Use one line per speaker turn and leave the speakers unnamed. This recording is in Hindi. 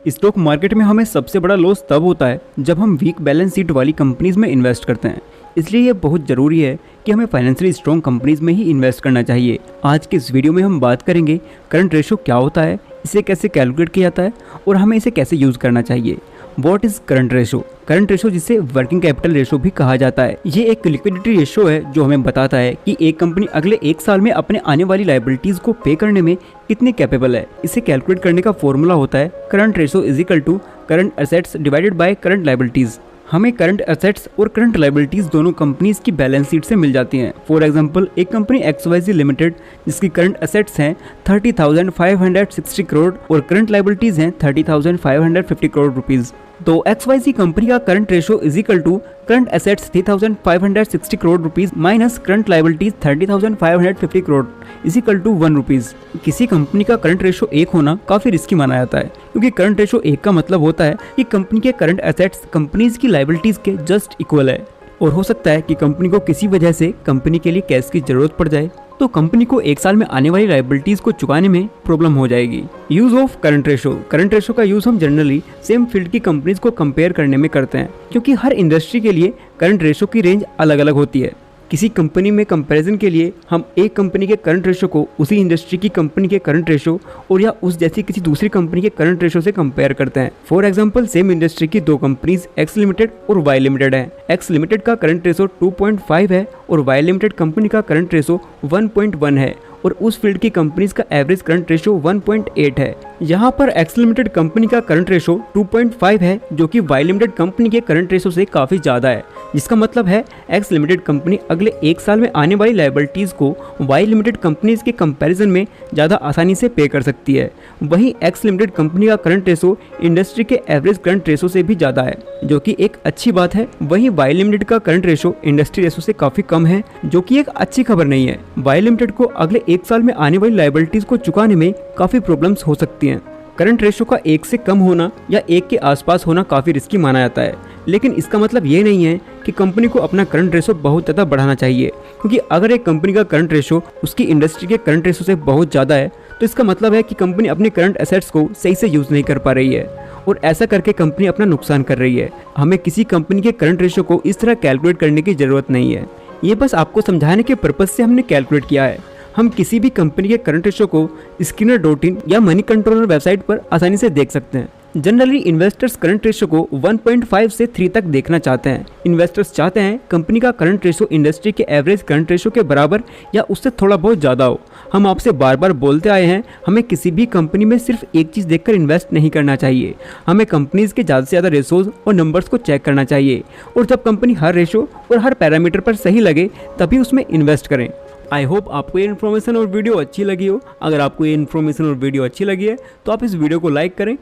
स्टॉक मार्केट में हमें सबसे बड़ा लॉस तब होता है जब हम वीक बैलेंस शीट वाली कंपनीज में इन्वेस्ट करते हैं। इसलिए ये बहुत ज़रूरी है कि हमें फाइनेंशियली स्ट्रॉन्ग कंपनीज में ही इन्वेस्ट करना चाहिए। आज के इस वीडियो में हम बात करेंगे करंट रेशो क्या होता है, इसे कैसे कैलकुलेट किया जाता है और हमें इसे कैसे यूज़ करना चाहिए। What is current ratio? Current ratio जिसे वर्किंग कैपिटल रेशो भी कहा जाता है, ये एक लिक्विडिटी रेशो है जो हमें बताता है कि एक कंपनी अगले एक साल में अपने आने वाली लायबिलिटीज को पे करने में कितनी कैपेबल है। इसे कैलकुलेट करने का फॉर्मूला होता है current ratio is equal to current assets divided by current liabilities. हमें करंट एसेट्स और करंट लायबिलिटीज दोनों कंपनीज की बैलेंस शीट से मिल जाती हैं। फॉर एग्जांपल, एक कंपनी XYZ लिमिटेड जिसकी करंट एसेट्स हैं 30,560 करोड़ और करंट लायबिलिटीज हैं 30,550 करोड़ रुपीज। तो XYZ कंपनी का current ratio is equal to current assets 3,560 crore rupees minus current liabilities 30,550 crore is equal to 1 rupees. किसी कंपनी का करंट रेशो 1 होना काफी रिस्की माना जाता है, क्योंकि करंट रेशो 1 का मतलब होता है कि कंपनी के करंट एसेट्स कंपनीज की लायबिलिटीज के जस्ट इक्वल है। और हो सकता है कि कंपनी को किसी वजह से कंपनी के लिए कैश की जरूरत पड़ जाए, तो कंपनी को एक साल में आने वाली लायबिलिटीज को चुकाने में प्रॉब्लम हो जाएगी। Use of current ratio. Current ratio का यूज हम जनरली सेम फील्ड की कंपनीज को कंपेयर करने में करते हैं, क्योंकि हर इंडस्ट्री के लिए करंट रेशो की रेंज अलग अलग होती है। किसी कंपनी में कंपैरिजन के लिए हम एक कंपनी के करंट रेशो को उसी इंडस्ट्री की कंपनी के करंट रेशो और या उस जैसी किसी दूसरी कंपनी के करंट रेशो से कंपेयर करते हैं। फॉर एग्जांपल, सेम इंडस्ट्री की दो कंपनीज एक्स लिमिटेड और वाई लिमिटेड है। एक्स लिमिटेड का करंट रेशो 2.5 है और वाई लिमिटेड कंपनी का करंट रेशो 1.1 है और उस फील्ड की कंपनीज का एवरेज करंट रेशो 1.8 है। यहाँ पर एक्स लिमिटेड कंपनी का करंट रेशो 2.5 है, जो कि वाई लिमिटेड कंपनी के करंट रेशो से काफी ज्यादा है। जिसका मतलब है एक्स लिमिटेड कंपनी अगले एक साल में आने वाली लायबिलिटीज को वाई लिमिटेड कंपनीज के कंपैरिजन में ज्यादा आसानी से पे कर सकती है। वहीं एक्स लिमिटेड कंपनी का करंट रेशो इंडस्ट्री के एवरेज करंट रेशो से भी ज्यादा है, जो कि एक अच्छी बात है। वहीं वाई लिमिटेड का करंट रेशो इंडस्ट्री रेशो से काफी कम है, जो कि एक अच्छी खबर नहीं है। वाई लिमिटेड को अगले एक साल में आने वाली लायबिलिटीज को चुकाने में काफी प्रॉब्लम्स हो सकती हैं। करंट रेशो का 1 से कम होना या 1 के आसपास होना काफी रिस्की माना जाता है, लेकिन इसका मतलब ये नहीं है कि कंपनी को अपना करंट रेशो बहुत ज़्यादा बढ़ाना चाहिए, क्योंकि अगर एक कंपनी का करंट रेशो उसकी इंडस्ट्री के करंट रेशो से बहुत ज़्यादा है तो इसका मतलब है कि कंपनी अपने करंट एसेट्स को सही से यूज़ नहीं कर पा रही है और ऐसा करके कंपनी अपना नुकसान कर रही है। हमें किसी कंपनी के करंट रेशो को इस तरह कैलकुलेट करने की ज़रूरत नहीं है। ये बस आपको समझाने के पर्पज़ से हमने कैलकुलेट किया है। हम किसी भी कंपनी के करंट रेशो को स्क्रीनर.इन या मनी कंट्रोलर वेबसाइट पर आसानी से देख सकते हैं। जनरली इन्वेस्टर्स करंट रेशो को 1.5 से 3 तक देखना चाहते हैं। इन्वेस्टर्स चाहते हैं कंपनी का करंट रेशो इंडस्ट्री के एवरेज करंट रेशो के बराबर या उससे थोड़ा बहुत ज़्यादा हो। हम आपसे बार बार बोलते आए हैं, हमें किसी भी कंपनी में सिर्फ एक चीज़ देखकर इन्वेस्ट नहीं करना चाहिए। हमें कंपनीज के ज़्यादा से ज़्यादा रेशोज और नंबर्स को चेक करना चाहिए, और जब कंपनी हर रेशो और हर पैरामीटर पर सही लगे तभी उसमें इन्वेस्ट करें। आई होप आपको ये इन्फॉर्मेशन और वीडियो अच्छी लगी हो। अगर आपको ये इन्फॉर्मेशन और वीडियो अच्छी लगी है तो आप इस वीडियो को लाइक करें